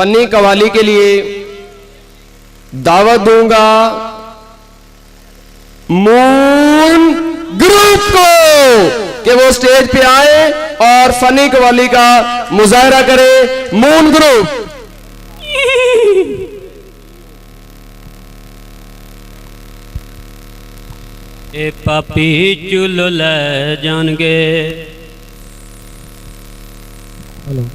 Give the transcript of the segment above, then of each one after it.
Funny qawwali के लिए दावत दूंगा मून ग्रुप को कि वो स्टेज पे आए और फनी कवाली का मुजाहरा करे। Moon group. ए पापी चुल ले जाएंगे। हेलो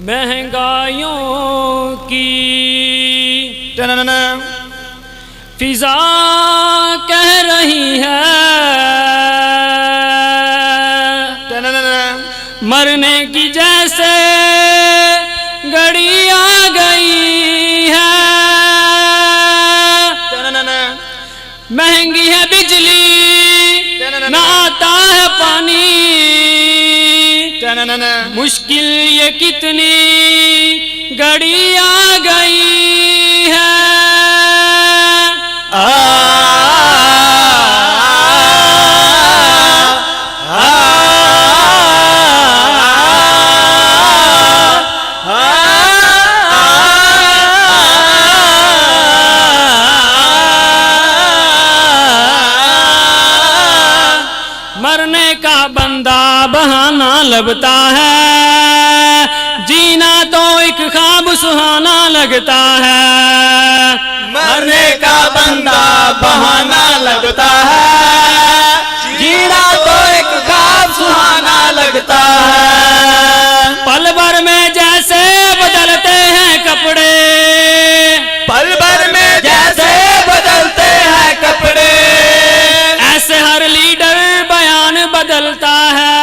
महंगाइयों की फिजा कह रही है, मरने की जैसे घड़ी आ गई है। महंगी है बिजली, ना आता है पानी, मुश्किल ये कितनी घड़ी आ गई है। मरने का बंदा बहाना लगता है, जीना तो एक ख्वाब सुहाना लगता है। मरने का बंदा बहाना लगता है, जीना तो एक ख्वाब सुहाना लगता है। पल भर में जैसे बदलते हैं कपड़े, पल भर में जैसे बदलते हैं कपड़े, ऐसे हर लीडर बयान बदलता है।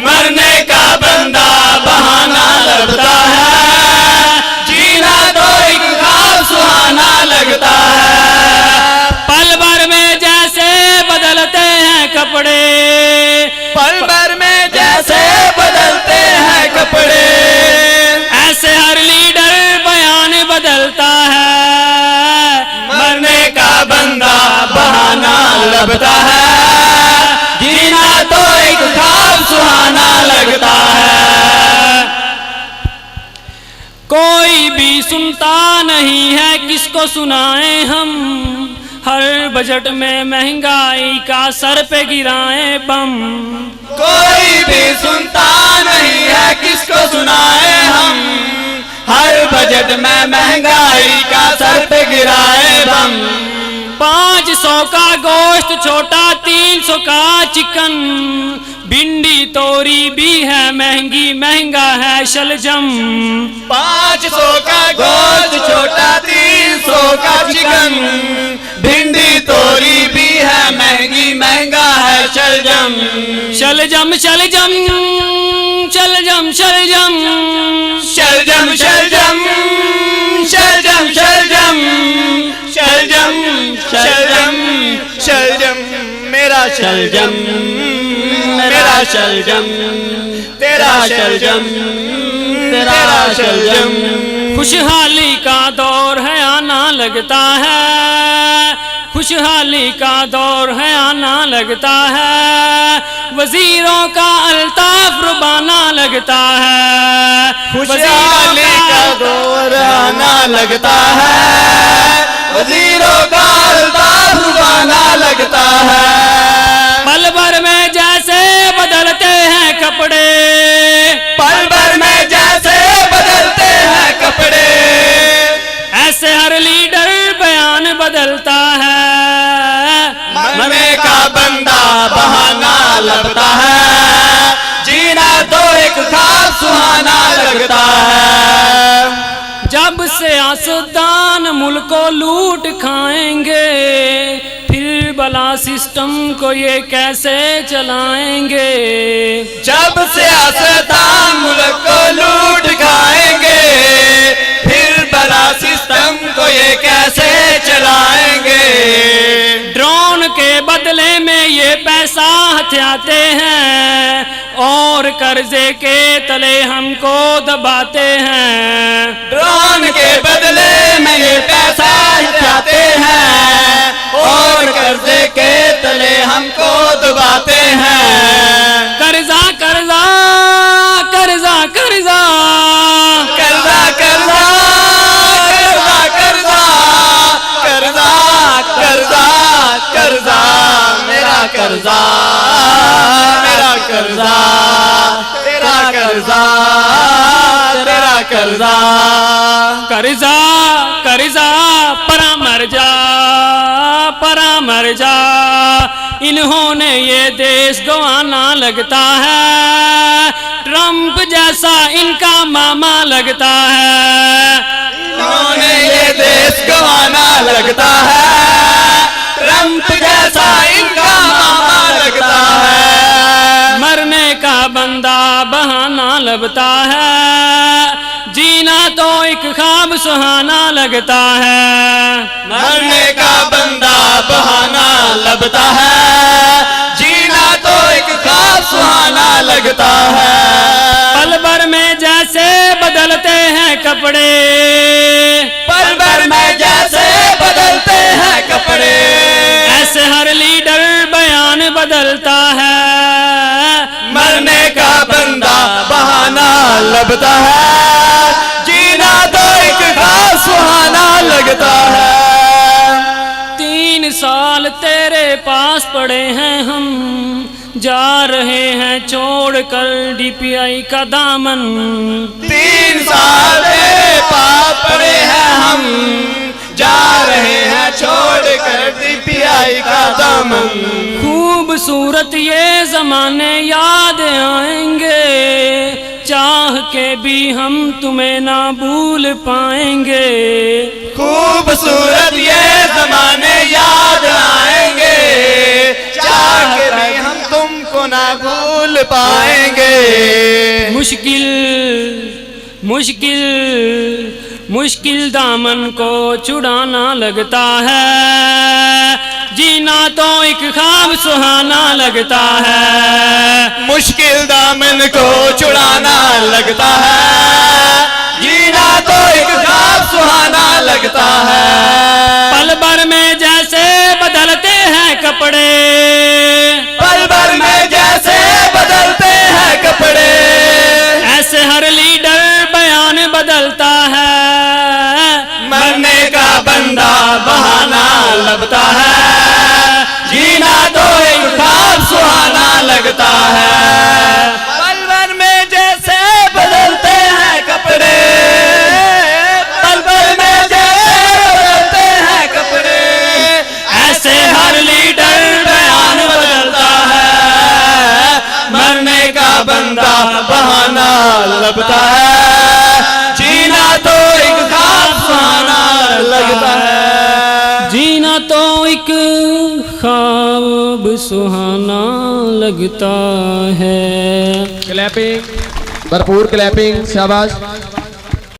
मरने का बंदा बहाना लगता है, जीना तो एक ख्वाब सुहाना लगता है। पल भर में जैसे बदलते हैं कपड़े, पल भर में जैसे बदलते हैं कपड़े, ऐसे हर लीडर बयान बदलता है। मरने का बंदा बहाना लगता है, जीना तो एक ख्वाब सुहाना लगता है। कोई भी सुनता नहीं है, किसको सुनाए हम, हर बजट में महंगाई का सर पे गिराए बम। कोई भी सुनता नहीं है, किसको सुनाए हम, हर बजट में महंगाई का सर पे गिराए बम। 500 का गोश्त छोटा, 300 का चिकन, भिंडी तोरी भी है महंगी, महंगा है शलजम। 500 का गोश्त छोटा, 300 का चिकन, भिंडी तोरी भी है महंगी, महंगा है शलजम। शलजम शलजम शलजम शलजम शलजम शलजम शलजम शलजम शलजम शलजम शलजम मेरा शलजम, मेरा शलजम, तेरा शलजम, तेरा शलजम। खुशहाली का दौर है आना लगता है, खुशहाली का दौर है आना लगता है। वजीरों का अल्ताफ रुबाना लगता है, खुशहाली का दौर आना लगता है, वजीरों का अल्ताफ रुबाना लगता है। पल भर में जैसे बदलते हैं कपड़े, पल भर में जैसे बदलते हैं कपड़े, ऐसे हर लीडर बयान बदलता है। मरने का बंदा बहाना लगता है, जीना तो एक ख्वाब सुहाना लगता है। जब सियासतदान मुल्क को लूट खाएंगे, फिर भला सिस्टम को ये कैसे चलाएंगे। जब सियासतदान मुल्क को लूट खाएंगे, फिर भला सिस्टम को ये कैसे चलाएंगे। ड्रोन के बदले बदले में ये पैसा हथियाते हैं और कर्जे के तले हमको दबाते हैं। ड्रोन के बदले में ये पैसा हथियाते हैं और कर्जे के तले हमको दबाते हैं। कर्जा कर्जा कर्जा कर्जा कर्जा कर्जा कर्जा कर्जा कर्जा कर्जा कर्जा मेरा कर्जा मेरा कर्जा तेरा कर्जा तेरा कर्जा कर्जा कर्जा परामर जा इन्होंने ये देश गंवाना लगता है। ट्रंप जैसा इनका मामा लगता है। इन्होंने ये देश गंवाना लगता है। ट्रंप जैसा इनका मामा लगता है। मरने का बंदा बहाना लगता है। जीना तो एक ख्वाब सुहाना लगता है। मरने का बंदा बहाना लगता है। जीना तो एक ख्वाब सुहाना लगता है। पल भर में जैसे बदलते हैं कपड़े, पल भर में जैसे बदलते हैं कपड़े, ऐसे हर लीडर बयान बदलता है। मरने का बंदा बहाना लगता है। जीना तो एक ख्वाब सुहाना लगता है। 3 साल तेरे पास पड़े हैं हम, जा रहे हैं छोड़ कर DPI का दामन। 3 साल तेरे पास पड़े हैं हम, जा रहे हैं छोड़ कर DPI का दामन। खूबसूरत ये जमाने याद आएंगे, चाह के भी हम तुम्हें ना भूल पाएंगे। खूबसूरत ये जमाने याद आएंगे, चाह के भी हम तुमको ना भूल पाएंगे। मुश्किल मुश्किल मुश्किल दामन को छुड़ाना लगता है। जीना तो एक ख्वाब सुहाना लगता है। मुश्किल दामन को छुड़ाना लगता है। जीना तो एक ख्वाब सुहाना लगता है। पल भर में जैसे बदलते हैं कपड़े, पल भर में जैसे बदलते हैं कपड़े, ऐसे हर लीडर बयान बदलता है। मरने का बंदा बहाना लगता है। जीना तो एक ख्वाब सुहाना लगता है। पल भर में जैसे बदलते हैं कपड़े, पल भर में जैसे बदलते हैं कपड़े, ऐसे हर लीडर बयान बदलता है। मरने का बंदा बहाना लगता है। जीना तो एक ख्वाब सुहाना लगता है। जीना तो एक ख्वाब सुहाना लगता है। क्लैपिंग, भरपूर क्लैपिंग, शाबाश।